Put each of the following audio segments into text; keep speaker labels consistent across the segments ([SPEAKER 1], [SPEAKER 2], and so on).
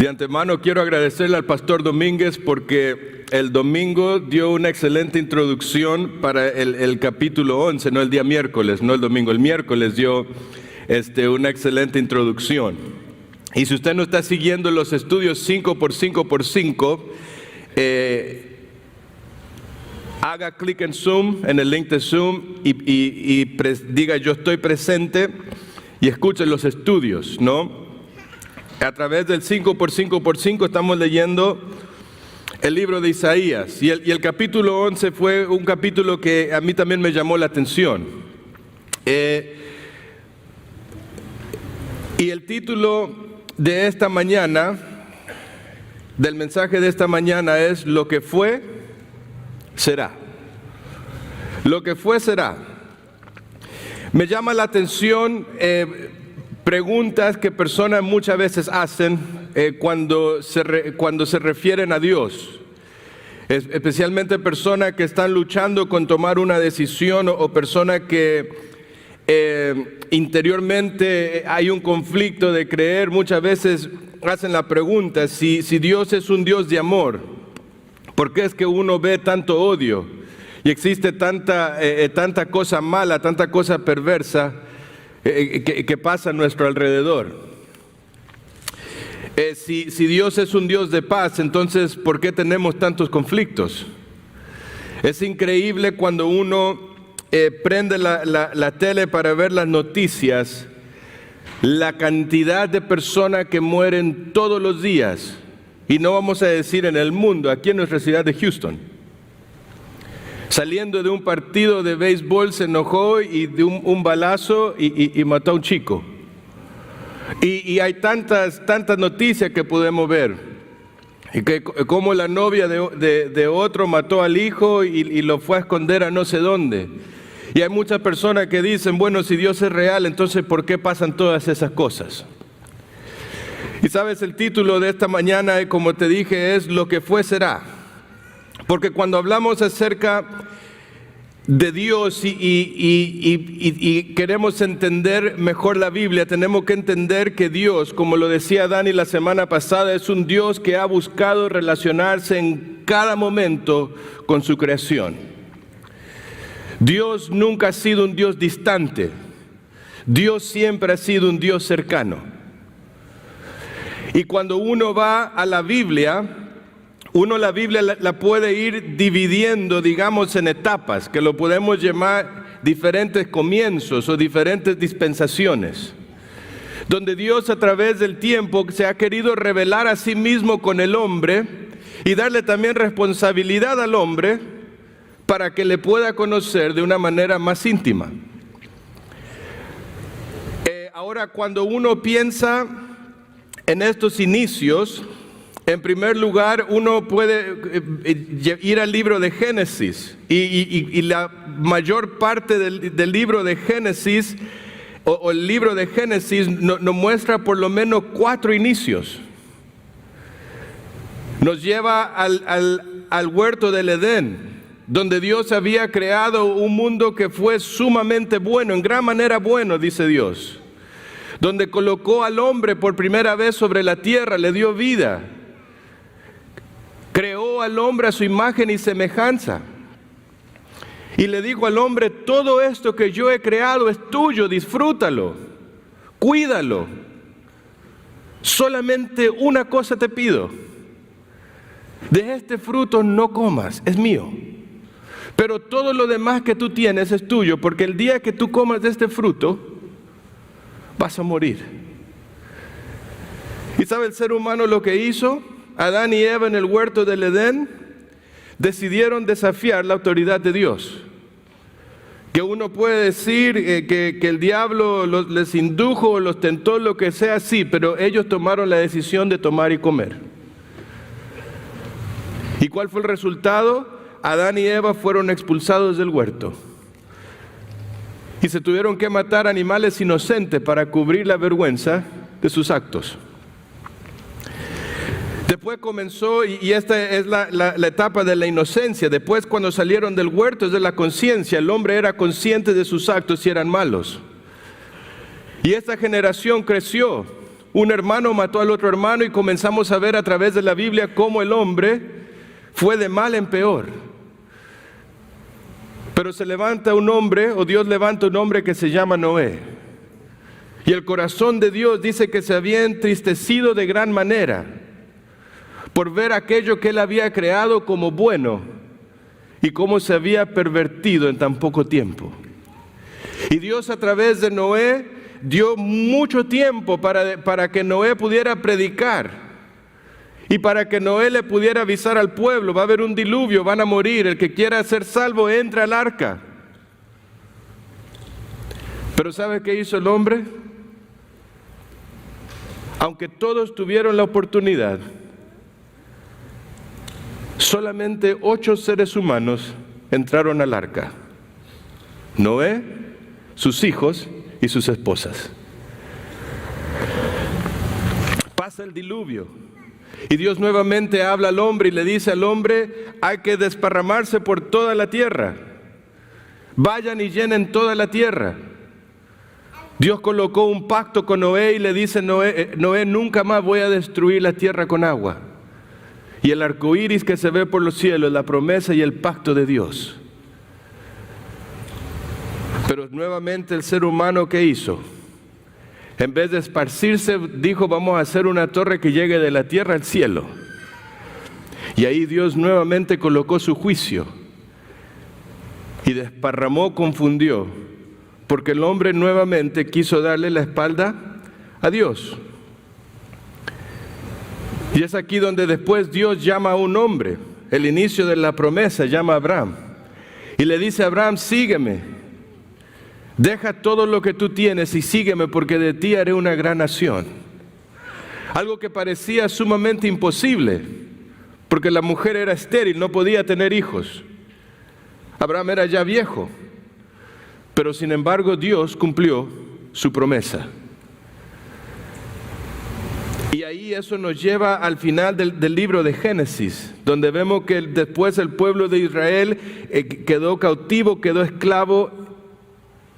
[SPEAKER 1] De antemano quiero agradecerle al pastor Domínguez porque el domingo dio una excelente introducción para el capítulo 11, no el día miércoles, no el domingo, el miércoles dio una excelente introducción. Y si usted no está siguiendo los estudios 5x5x5, haga clic en Zoom, en el link de Zoom y diga yo estoy presente y escuche los estudios, ¿no? A través del 5x5x5 estamos leyendo el libro de Isaías y el capítulo 11 fue un capítulo que a mí también me llamó la atención. Y el título de esta mañana, del mensaje de esta mañana es lo que fue, será. Lo que fue, será. Me llama la atención preguntas que personas muchas veces hacen cuando se refieren a Dios, especialmente personas que están luchando con tomar una decisión o personas que interiormente hay un conflicto de creer. Muchas veces hacen la pregunta, si Dios es un Dios de amor, ¿por qué es que uno ve tanto odio y existe tanta cosa mala, tanta cosa perversa que pasa a nuestro alrededor? Si Dios es un Dios de paz, entonces ¿por qué tenemos tantos conflictos? Es increíble cuando uno prende la tele para ver las noticias, la cantidad de personas que mueren todos los días, y no vamos a decir en el mundo, aquí en nuestra ciudad de Houston. Saliendo de un partido de béisbol se enojó y de un balazo y mató a un chico. Y hay tantas noticias que podemos ver. Y que como la novia de otro mató al hijo y lo fue a esconder a no sé dónde. Y hay muchas personas que dicen, bueno, si Dios es real, entonces ¿por qué pasan todas esas cosas? Y sabes, el título de esta mañana, como te dije, es lo que fue, será. Porque cuando hablamos acerca de Dios y queremos entender mejor la Biblia, tenemos que entender que Dios, como lo decía Dani la semana pasada, es un Dios que ha buscado relacionarse en cada momento con su creación. Dios nunca ha sido un Dios distante. Dios siempre ha sido un Dios cercano. Y cuando uno va a la Biblia, la Biblia la puede ir dividiendo, digamos, en etapas, que lo podemos llamar diferentes comienzos o diferentes dispensaciones, donde Dios a través del tiempo se ha querido revelar a sí mismo con el hombre y darle también responsabilidad al hombre para que le pueda conocer de una manera más íntima. Ahora, cuando uno piensa en estos inicios, en primer lugar, uno puede ir al libro de Génesis y la mayor parte del libro de Génesis o el libro de Génesis nos muestra por lo menos 4 inicios. Nos lleva al huerto del Edén, donde Dios había creado un mundo que fue sumamente bueno, en gran manera bueno, dice Dios, donde colocó al hombre por primera vez sobre la tierra, le dio vida. Creó al hombre a su imagen y semejanza. Y le dijo al hombre, todo esto que yo he creado es tuyo, disfrútalo, cuídalo. Solamente una cosa te pido. De este fruto no comas, es mío. Pero todo lo demás que tú tienes es tuyo, porque el día que tú comas de este fruto, vas a morir. ¿Y sabe el ser humano lo que hizo? Adán y Eva en el huerto del Edén decidieron desafiar la autoridad de Dios. Que uno puede decir que el diablo les indujo, los tentó, lo que sea, sí, pero ellos tomaron la decisión de tomar y comer. ¿Y cuál fue el resultado? Adán y Eva fueron expulsados del huerto. Y se tuvieron que matar animales inocentes para cubrir la vergüenza de sus actos. Después comenzó, y esta es la etapa de la inocencia. Después, cuando salieron del huerto, es de la conciencia. El hombre era consciente de sus actos y eran malos. Y esta generación creció un hermano mató al otro hermano y comenzamos a ver a través de la Biblia cómo el hombre fue de mal en peor. Pero se levanta un hombre, o Dios levanta un hombre que se llama Noé. Y el corazón de Dios dice que se había entristecido de gran manera por ver aquello que Él había creado como bueno y cómo se había pervertido en tan poco tiempo. Y Dios a través de Noé dio mucho tiempo para que Noé pudiera predicar y para que Noé le pudiera avisar al pueblo: va a haber un diluvio, van a morir, el que quiera ser salvo entra al arca. Pero ¿sabe qué hizo el hombre? Aunque todos tuvieron la oportunidad, solamente 8 seres humanos entraron al arca: Noé, sus hijos y sus esposas. Pasa el diluvio y Dios nuevamente habla al hombre y le dice al hombre: hay que desparramarse por toda la tierra, vayan y llenen toda la tierra. Dios colocó un pacto con Noé y le dice: Noé, nunca más voy a destruir la tierra con agua. Y el arco iris que se ve por los cielos, la promesa y el pacto de Dios. Pero nuevamente el ser humano, ¿qué hizo? En vez de esparcirse, dijo: vamos a hacer una torre que llegue de la tierra al cielo. Y ahí Dios nuevamente colocó su juicio y desparramó, confundió, porque el hombre nuevamente quiso darle la espalda a Dios. Y es aquí donde después Dios llama a un hombre, el inicio de la promesa, llama a Abraham. Y le dice a Abraham: sígueme, deja todo lo que tú tienes y sígueme, porque de ti haré una gran nación. Algo que parecía sumamente imposible, porque la mujer era estéril, no podía tener hijos. Abraham era ya viejo, pero sin embargo Dios cumplió su promesa. Y ahí eso nos lleva al final del libro de Génesis, donde vemos que después el pueblo de Israel quedó cautivo, quedó esclavo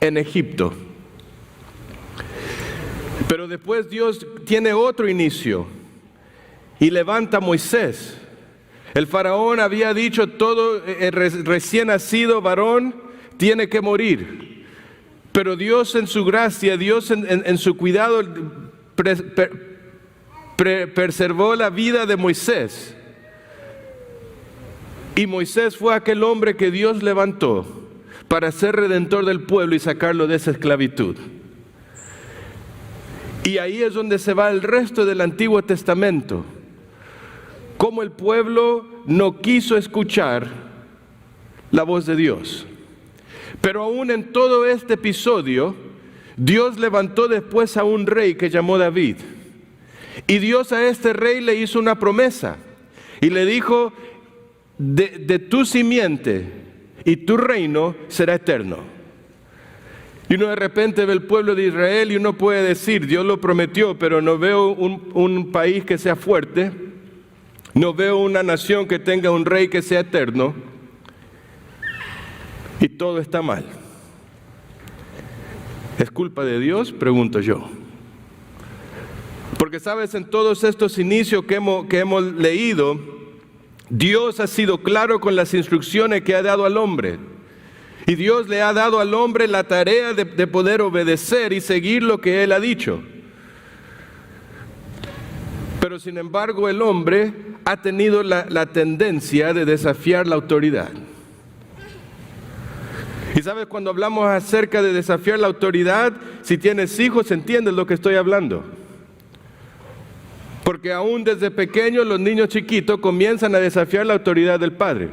[SPEAKER 1] en Egipto. Pero después Dios tiene otro inicio y levanta a Moisés. El faraón había dicho: todo recién nacido varón tiene que morir. Pero Dios en su gracia, Dios en su cuidado preservó la vida de Moisés. Y Moisés fue aquel hombre que Dios levantó para ser redentor del pueblo y sacarlo de esa esclavitud. Y ahí es donde se va el resto del Antiguo Testamento. Cómo el pueblo no quiso escuchar la voz de Dios. Pero aún en todo este episodio, Dios levantó después a un rey que llamó David. Y Dios a este rey le hizo una promesa y le dijo: de tu simiente y tu reino será eterno. Y uno de repente ve el pueblo de Israel y uno puede decir: Dios lo prometió, pero no veo un país que sea fuerte, no veo una nación que tenga un rey que sea eterno, y todo está mal. ¿Es culpa de Dios?, pregunto yo. Porque sabes, en todos estos inicios que hemos leído, Dios ha sido claro con las instrucciones que ha dado al hombre. Y Dios le ha dado al hombre la tarea de poder obedecer y seguir lo que Él ha dicho. Pero sin embargo el hombre ha tenido la tendencia de desafiar la autoridad. Y sabes, cuando hablamos acerca de desafiar la autoridad, si tienes hijos entiendes lo que estoy hablando. Porque aún desde pequeños los niños chiquitos comienzan a desafiar la autoridad del padre.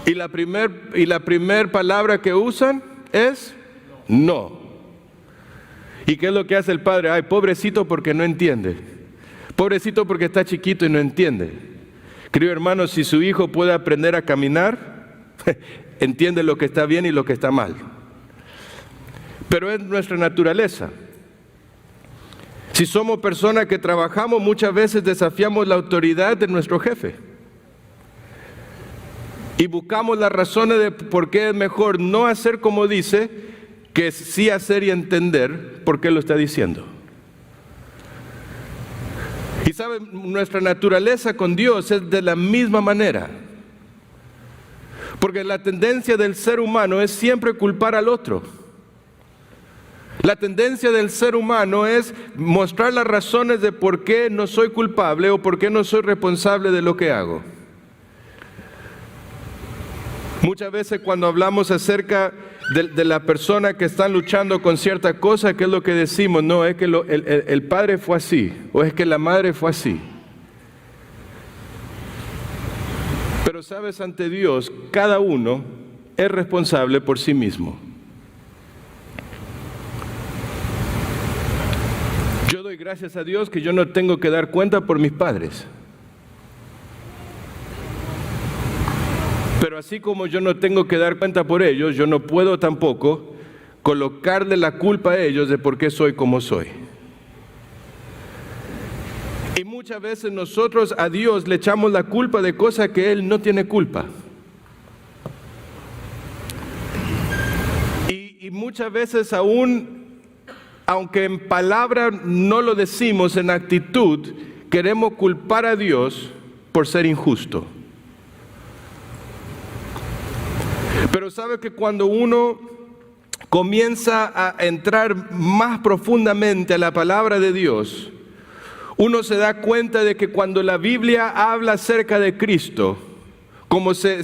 [SPEAKER 1] Y la primer palabra que usan es no. ¿Y qué es lo que hace el padre? Ay, pobrecito porque no entiende. Pobrecito porque está chiquito y no entiende. Querido hermano, si su hijo puede aprender a caminar, entiende lo que está bien y lo que está mal. Pero es nuestra naturaleza. Si somos personas que trabajamos, muchas veces desafiamos la autoridad de nuestro jefe. Y buscamos las razones de por qué es mejor no hacer como dice, que sí hacer y entender por qué lo está diciendo. Y saben, nuestra naturaleza con Dios es de la misma manera. Porque la tendencia del ser humano es siempre culpar al otro. La tendencia del ser humano es mostrar las razones de por qué no soy culpable o por qué no soy responsable de lo que hago. Muchas veces cuando hablamos acerca de la persona que está luchando con cierta cosa, ¿qué es lo que decimos? No, es que el padre fue así, o es que la madre fue así. Pero sabes, ante Dios, cada uno es responsable por sí mismo. Yo doy gracias a Dios que yo no tengo que dar cuenta por mis padres. Pero así como yo no tengo que dar cuenta por ellos, yo no puedo tampoco colocarle la culpa a ellos de por qué soy como soy. Y muchas veces nosotros a Dios le echamos la culpa de cosas que Él no tiene culpa. Y muchas veces aún, aunque en palabra no lo decimos, en actitud, queremos culpar a Dios por ser injusto. Pero sabe que cuando uno comienza a entrar más profundamente a la palabra de Dios, uno se da cuenta de que cuando la Biblia habla acerca de Cristo, como se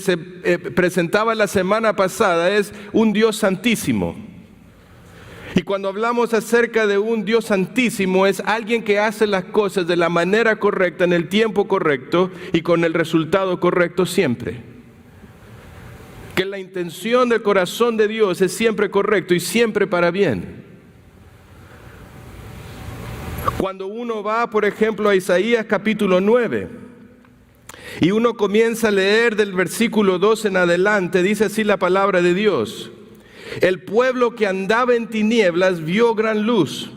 [SPEAKER 1] presentaba la semana pasada, es un Dios santísimo. Y cuando hablamos acerca de un Dios santísimo, es alguien que hace las cosas de la manera correcta, en el tiempo correcto y con el resultado correcto siempre. Que la intención del corazón de Dios es siempre correcto y siempre para bien. Cuando uno va, por ejemplo, a Isaías capítulo 9, y uno comienza a leer del versículo 2 en adelante, dice así la palabra de Dios: el pueblo que andaba en tinieblas vio gran luz,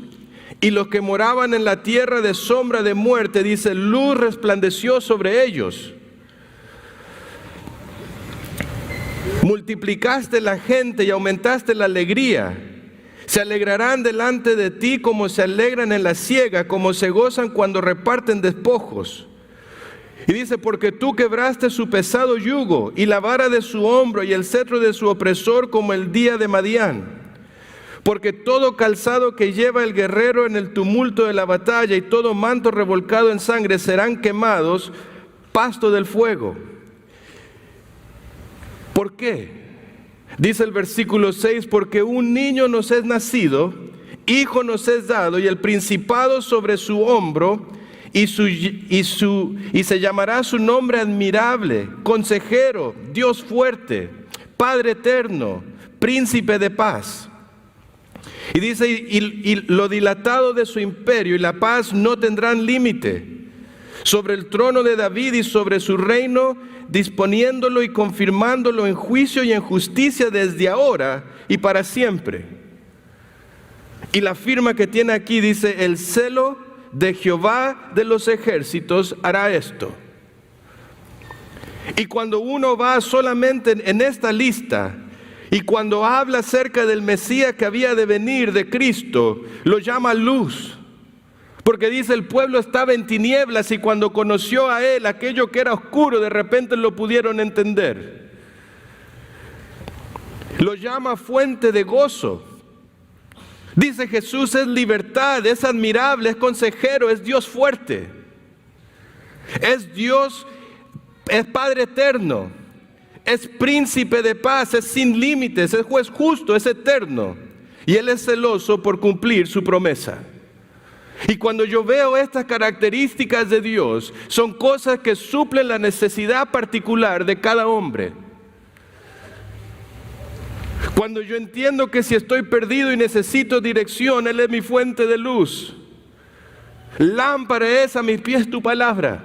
[SPEAKER 1] y los que moraban en la tierra de sombra de muerte, dice, luz resplandeció sobre ellos. Multiplicaste la gente y aumentaste la alegría. Se alegrarán delante de ti como se alegran en la siega, como se gozan cuando reparten despojos. Y dice, porque tú quebraste su pesado yugo y la vara de su hombro y el cetro de su opresor como el día de Madián. Porque todo calzado que lleva el guerrero en el tumulto de la batalla y todo manto revolcado en sangre serán quemados, pasto del fuego. ¿Por qué? Dice el versículo 6, porque un niño nos es nacido, hijo nos es dado, y el principado sobre su hombro, y se llamará su nombre admirable, consejero, Dios fuerte, Padre eterno, príncipe de paz. Y dice, y lo dilatado de su imperio y la paz no tendrán límite sobre el trono de David y sobre su reino, disponiéndolo y confirmándolo en juicio y en justicia desde ahora y para siempre. Y la firma que tiene aquí dice, el celo de Jehová de los ejércitos hará esto. Y cuando uno va solamente en esta lista, y cuando habla acerca del Mesías que había de venir, de Cristo, lo llama luz. Porque dice, el pueblo estaba en tinieblas y cuando conoció a Él, aquello que era oscuro, de repente lo pudieron entender. Lo llama fuente de gozo. Dice, Jesús es libertad, es admirable, es consejero, es Dios fuerte. Es Dios, es Padre eterno, es príncipe de paz, es sin límites, es juez justo, es eterno. Y Él es celoso por cumplir su promesa. Y cuando yo veo estas características de Dios, son cosas que suplen la necesidad particular de cada hombre. Cuando yo entiendo que si estoy perdido y necesito dirección, Él es mi fuente de luz. Lámpara es a mis pies tu palabra.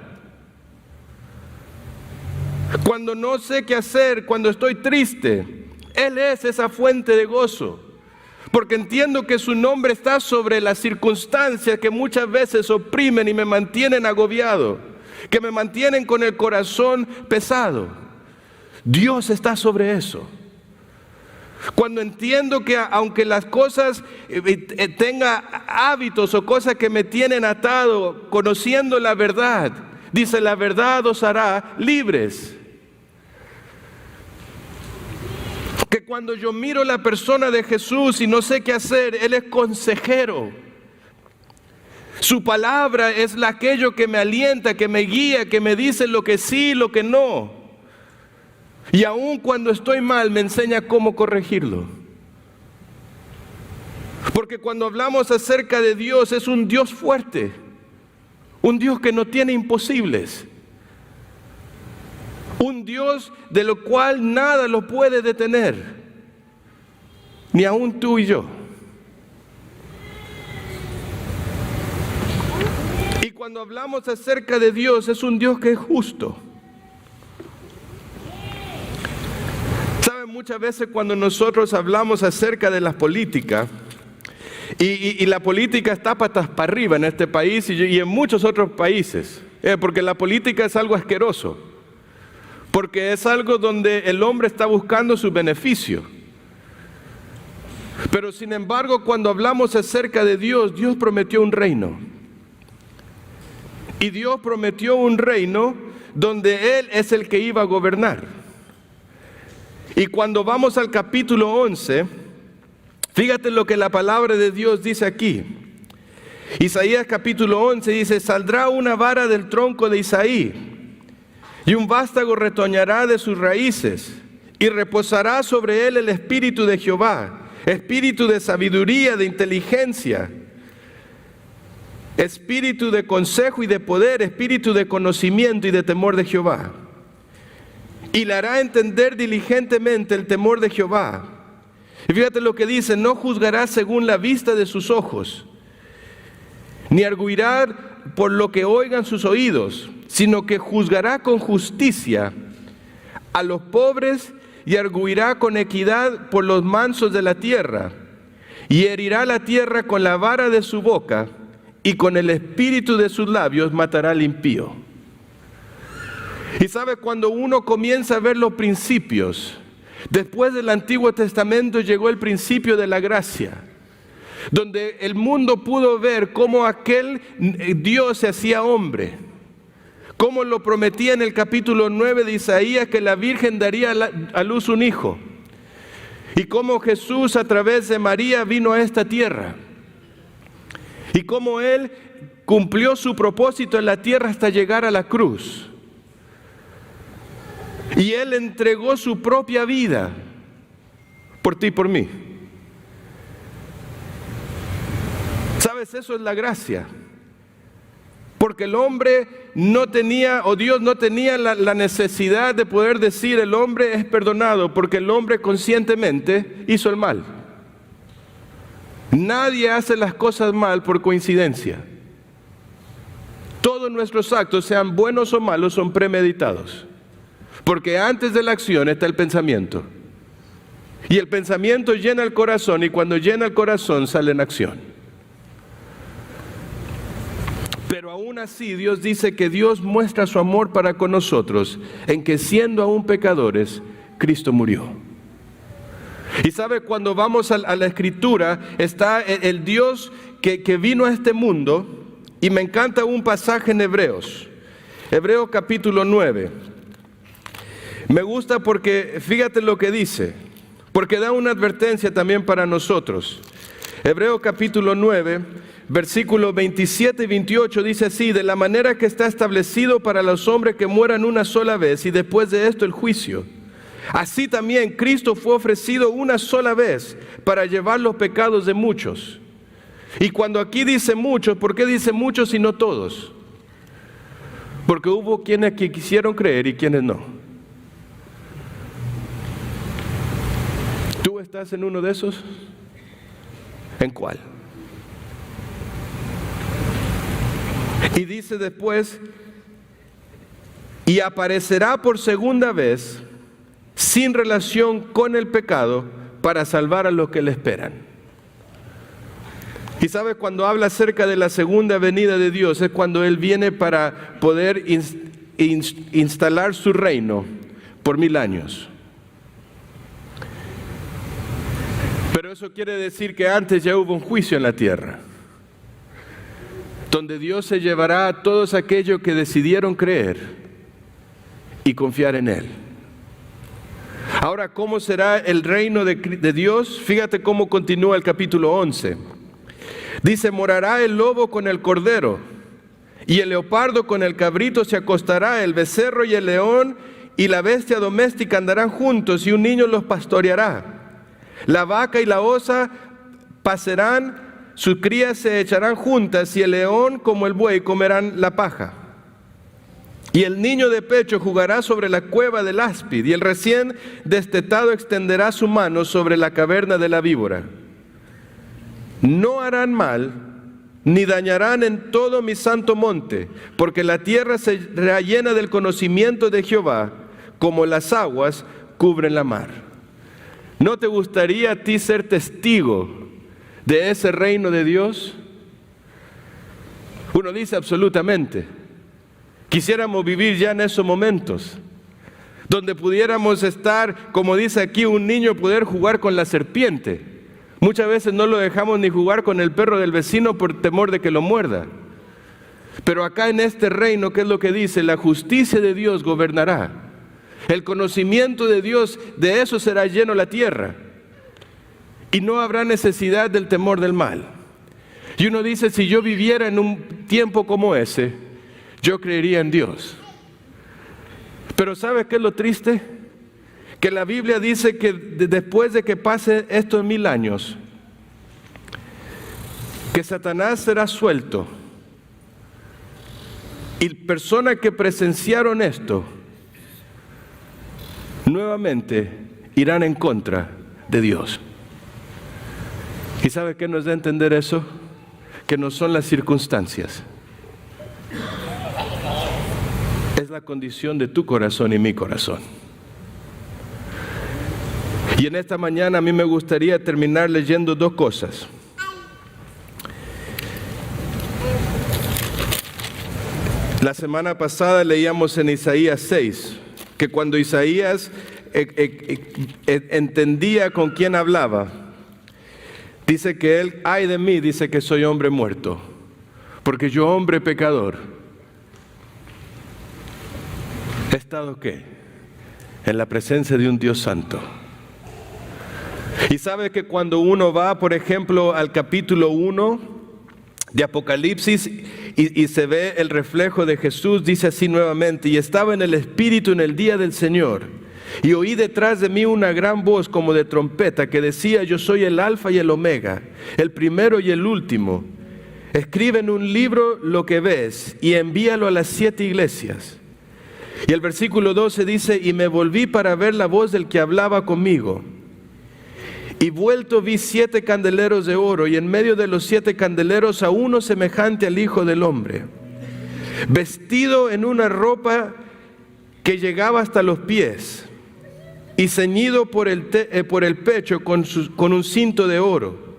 [SPEAKER 1] Cuando no sé qué hacer, cuando estoy triste, Él es esa fuente de gozo. Porque entiendo que su nombre está sobre las circunstancias que muchas veces oprimen y me mantienen agobiado, que me mantienen con el corazón pesado. Dios está sobre eso. Cuando entiendo que aunque las cosas tenga hábitos o cosas que me tienen atado, conociendo la verdad, dice, la verdad os hará libres. Que cuando yo miro la persona de Jesús y no sé qué hacer, Él es consejero. Su palabra es aquello que me alienta, que me guía, que me dice lo que sí y lo que no. Y aun cuando estoy mal, me enseña cómo corregirlo. Porque cuando hablamos acerca de Dios, es un Dios fuerte, un Dios que no tiene imposibles, un Dios de lo cual nada lo puede detener, ni aun tú y yo. Y cuando hablamos acerca de Dios, es un Dios que es justo. ¿Saben? Muchas veces cuando nosotros hablamos acerca de la política, y la política está patas para arriba en este país y en muchos otros países, porque la política es algo asqueroso, porque es algo donde el hombre está buscando su beneficio. Pero sin embargo, cuando hablamos acerca de Dios, Dios prometió un reino. Y Dios prometió un reino donde Él es el que iba a gobernar. Y cuando vamos al capítulo 11, fíjate lo que la palabra de Dios dice aquí. Isaías capítulo 11 dice, saldrá una vara del tronco de Isaí, y un vástago retoñará de sus raíces, y reposará sobre él el espíritu de Jehová, espíritu de sabiduría, de inteligencia, espíritu de consejo y de poder, espíritu de conocimiento y de temor de Jehová. Y le hará entender diligentemente el temor de Jehová. Y fíjate lo que dice, no juzgará según la vista de sus ojos, ni arguirá por lo que oigan sus oídos, sino que juzgará con justicia a los pobres y arguirá con equidad por los mansos de la tierra, y herirá la tierra con la vara de su boca, y con el espíritu de sus labios matará al impío. Y sabe, cuando uno comienza a ver los principios, después del Antiguo Testamento llegó el principio de la gracia, donde el mundo pudo ver cómo aquel Dios se hacía hombre, cómo lo prometía en el capítulo 9 de Isaías, que la Virgen daría a luz un hijo, y cómo Jesús a través de María vino a esta tierra, y cómo Él cumplió su propósito en la tierra hasta llegar a la cruz. Y Él entregó su propia vida por ti y por mí. ¿Sabes? Eso es la gracia. Porque el hombre no tenía, o Dios no tenía la necesidad de poder decir el hombre es perdonado, porque el hombre conscientemente hizo el mal. Nadie hace las cosas mal por coincidencia. Todos nuestros actos, sean buenos o malos, son premeditados. Porque antes de la acción está el pensamiento. Y el pensamiento llena el corazón, y cuando llena el corazón sale en acción. Pero aún así Dios dice que Dios muestra su amor para con nosotros en que siendo aún pecadores, Cristo murió. Y sabe, cuando vamos a la Escritura, está el Dios que vino a este mundo, y me encanta un pasaje en Hebreos capítulo 9. Me gusta porque fíjate lo que dice, porque da una advertencia también para nosotros. Hebreos capítulo 9, versículos 27 y 28 dice así: de la manera que está establecido para los hombres que mueran una sola vez y después de esto el juicio. Así también Cristo fue ofrecido una sola vez para llevar los pecados de muchos. Y cuando aquí dice muchos, ¿por qué dice muchos y no todos? Porque hubo quienes que quisieron creer y quienes no. ¿Tú estás en uno de esos? ¿En cuál? Y dice después, y aparecerá por segunda vez sin relación con el pecado para salvar a los que le esperan. Y sabe, cuando habla acerca de la segunda venida de Dios, es cuando Él viene para poder instalar su reino por 1000 años. Pero eso quiere decir que antes ya hubo un juicio en la tierra, donde Dios se llevará a todos aquellos que decidieron creer y confiar en Él. Ahora, ¿cómo será el reino de Dios? Fíjate cómo continúa el capítulo 11. Dice, morará el lobo con el cordero, y el leopardo con el cabrito se acostará, el becerro y el león y la bestia doméstica andarán juntos, y un niño los pastoreará. La vaca y la osa pasarán, sus crías se echarán juntas, y el león como el buey comerán la paja. Y el niño de pecho jugará sobre la cueva del áspid, y el recién destetado extenderá su mano sobre la caverna de la víbora. No harán mal, ni dañarán en todo mi santo monte, porque la tierra será llena del conocimiento de Jehová, como las aguas cubren la mar. ¿No te gustaría a ti ser testigo de ese reino de Dios? Uno dice absolutamente. Quisiéramos vivir ya en esos momentos, donde pudiéramos estar, como dice aquí, un niño poder jugar con la serpiente. Muchas veces no lo dejamos ni jugar con el perro del vecino por temor de que lo muerda. Pero acá en este reino, ¿qué es lo que dice? La justicia de Dios gobernará. El conocimiento de Dios, de eso será lleno la tierra. Y no habrá necesidad del temor del mal. Y uno dice, si yo viviera en un tiempo como ese, yo creería en Dios. Pero ¿sabe qué es lo triste? Que la Biblia dice que después de que pase estos 1000 años, que Satanás será suelto. Y personas que presenciaron esto, nuevamente irán en contra de Dios. ¿Y sabe qué nos da a entender eso? Que no son las circunstancias. Es la condición de tu corazón y mi corazón. Y en esta mañana a mí me gustaría terminar leyendo 2 cosas. La semana pasada leíamos en Isaías 6, que cuando Isaías entendía con quién hablaba, dice que él, ay de mí, dice que soy hombre muerto, porque yo, hombre pecador, he estado ¿qué? En la presencia de un Dios santo. Y sabe que cuando uno va, por ejemplo, al capítulo 1 de Apocalipsis y se ve el reflejo de Jesús, dice así nuevamente, y estaba en el Espíritu en el día del Señor, y oí detrás de mí una gran voz como de trompeta que decía, yo soy el Alfa y el Omega, el primero y el último. Escribe en un libro lo que ves y envíalo a las 7 iglesias. Y el versículo 12 dice, y me volví para ver la voz del que hablaba conmigo. Y vuelto vi 7 candeleros de oro, y en medio de los 7 candeleros a uno semejante al Hijo del Hombre, vestido en una ropa que llegaba hasta los pies, y ceñido por el pecho con un cinto de oro.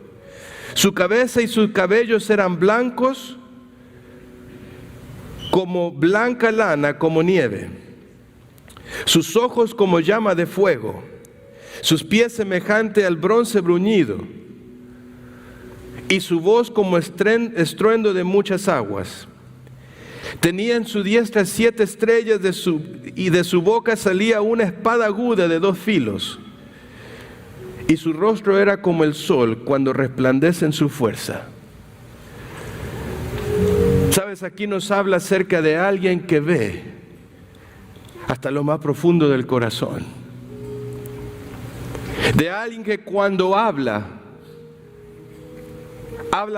[SPEAKER 1] Su cabeza y sus cabellos eran blancos, como blanca lana, como nieve. Sus ojos como llama de fuego. Sus pies semejante al bronce bruñido, y su voz como estruendo de muchas aguas. Tenía en su diestra 7 estrellas y de su boca salía una espada aguda de 2 filos. Y su rostro era como el sol cuando resplandece en su fuerza. Sabes, aquí nos habla acerca de alguien que ve hasta lo más profundo del corazón. De alguien que cuando habla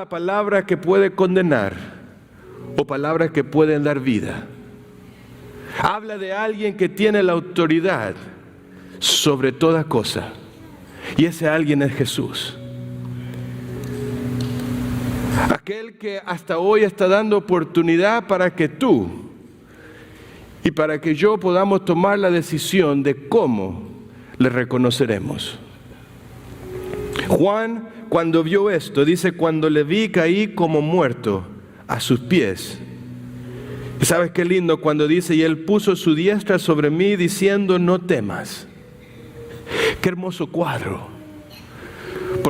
[SPEAKER 1] palabras que puede condenar o palabras que pueden dar vida. Habla de alguien que tiene la autoridad sobre toda cosa. Y ese alguien es Jesús. Aquel que hasta hoy está dando oportunidad para que tú y para que yo podamos tomar la decisión de cómo le reconoceremos. Juan, cuando vio esto, dice, cuando le vi caí como muerto a sus pies. ¿Y sabes qué lindo cuando dice, y él puso su diestra sobre mí diciendo, no temas? Qué hermoso cuadro.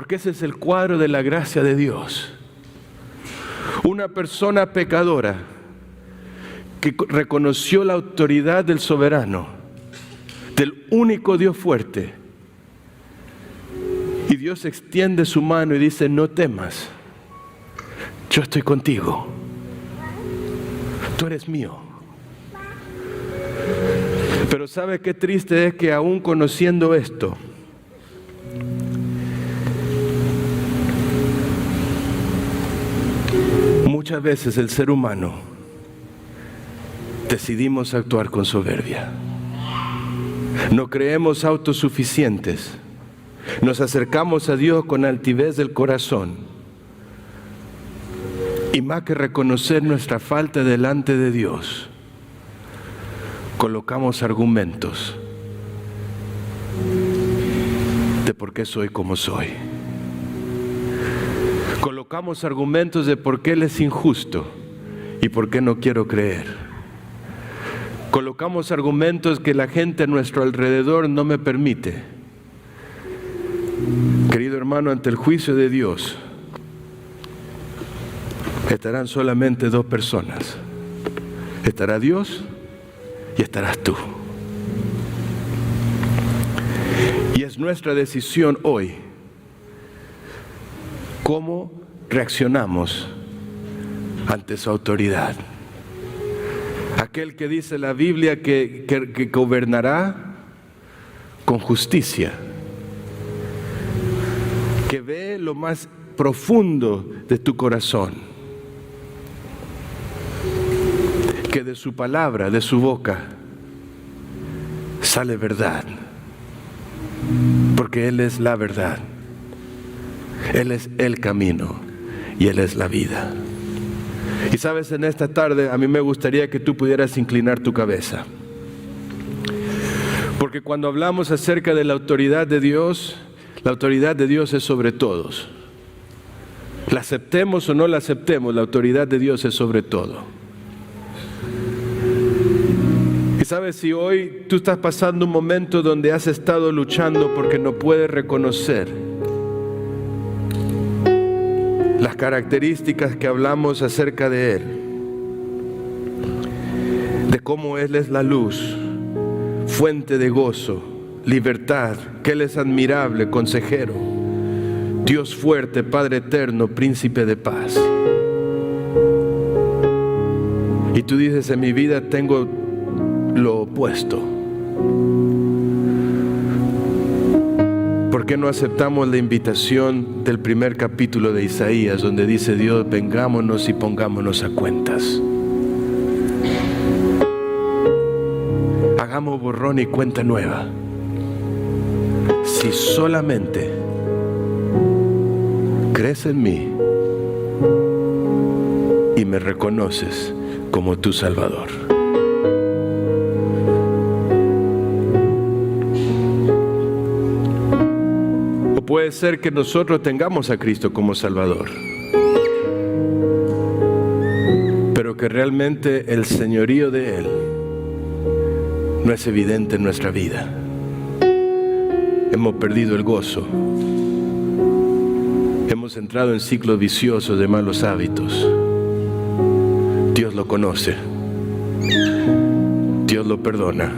[SPEAKER 1] Porque ese es el cuadro de la gracia de Dios. Una persona pecadora que reconoció la autoridad del soberano, del único Dios fuerte. Y Dios extiende su mano y dice, no temas, yo estoy contigo, tú eres mío. Pero ¿sabe qué triste es que aún conociendo esto, muchas veces el ser humano decidimos actuar con soberbia? No creemos autosuficientes. Nos acercamos a Dios con altivez del corazón. Y más que reconocer nuestra falta delante de Dios, colocamos argumentos de por qué soy como soy. Colocamos argumentos de por qué Él es injusto y por qué no quiero creer. Colocamos argumentos que la gente a nuestro alrededor no me permite. Querido hermano, ante el juicio de Dios estarán solamente dos personas. Estará Dios y estarás tú. Y es nuestra decisión hoy cómo reaccionamos ante su autoridad. Aquel que dice la Biblia que gobernará con justicia, que ve lo más profundo de tu corazón, que de su palabra, de su boca, sale verdad, porque Él es la verdad, Él es el camino y Él es la vida. Y sabes, en esta tarde a mí me gustaría que tú pudieras inclinar tu cabeza, porque cuando hablamos acerca de la autoridad de Dios es sobre todos. La aceptemos o no la aceptemos, la autoridad de Dios es sobre todo. Y sabes, si hoy tú estás pasando un momento donde has estado luchando porque no puedes reconocer las características que hablamos acerca de Él, de cómo Él es la luz, fuente de gozo, libertad, que Él es admirable, consejero, Dios fuerte, Padre eterno, príncipe de paz. Y tú dices, en mi vida tengo lo opuesto. ¿Por qué no aceptamos la invitación del primer capítulo de Isaías, donde dice Dios, vengámonos y pongámonos a cuentas? Hagamos borrón y cuenta nueva. Si solamente crees en mí y me reconoces como tu Salvador. O puede ser que nosotros tengamos a Cristo como Salvador, pero que realmente el señorío de Él no es evidente en nuestra vida. Hemos perdido el gozo. Hemos entrado en ciclos viciosos de malos hábitos. Dios lo conoce. Dios lo perdona.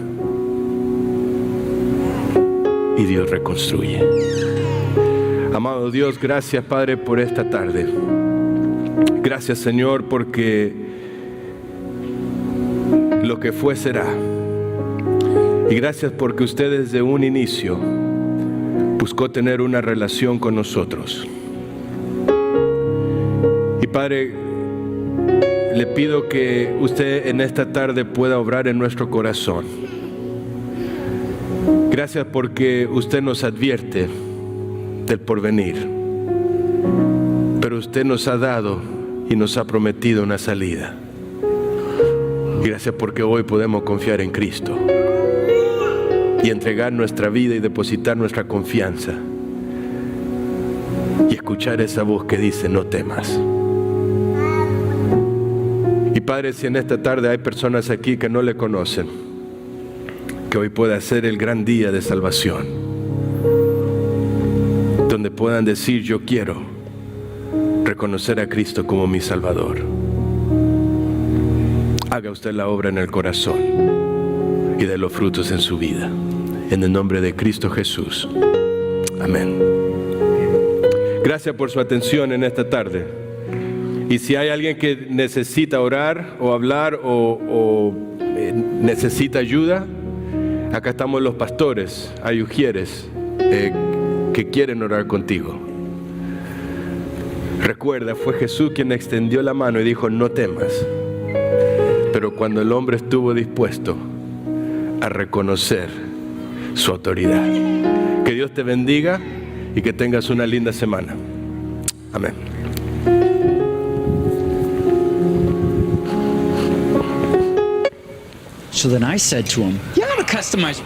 [SPEAKER 1] Y Dios reconstruye. Amado Dios, gracias, Padre, por esta tarde. Gracias, Señor, porque lo que fue será. Y gracias porque usted desde un inicio buscó tener una relación con nosotros. Y Padre, le pido que usted en esta tarde pueda obrar en nuestro corazón. Gracias porque usted nos advierte del porvenir, pero usted nos ha dado y nos ha prometido una salida. Gracias porque hoy podemos confiar en Cristo y entregar nuestra vida y depositar nuestra confianza y escuchar esa voz que dice, no temas. Y Padre, si en esta tarde hay personas aquí que no le conocen, que hoy pueda ser el gran día de salvación, donde puedan decir: yo quiero reconocer a Cristo como mi Salvador. Haga usted la obra en el corazón y de los frutos en su vida. En el nombre de Cristo Jesús. Amén. Gracias por su atención en esta tarde. Y si hay alguien que necesita orar o hablar o necesita ayuda, acá estamos los pastores, hay ujieres que quieren orar contigo. Recuerda, fue Jesús quien extendió la mano y dijo: no temas. Pero cuando el hombre estuvo dispuesto a reconocer su autoridad. Que Dios te bendiga y que tengas una linda semana. Amén.
[SPEAKER 2] So then I said to him, "You ought to customize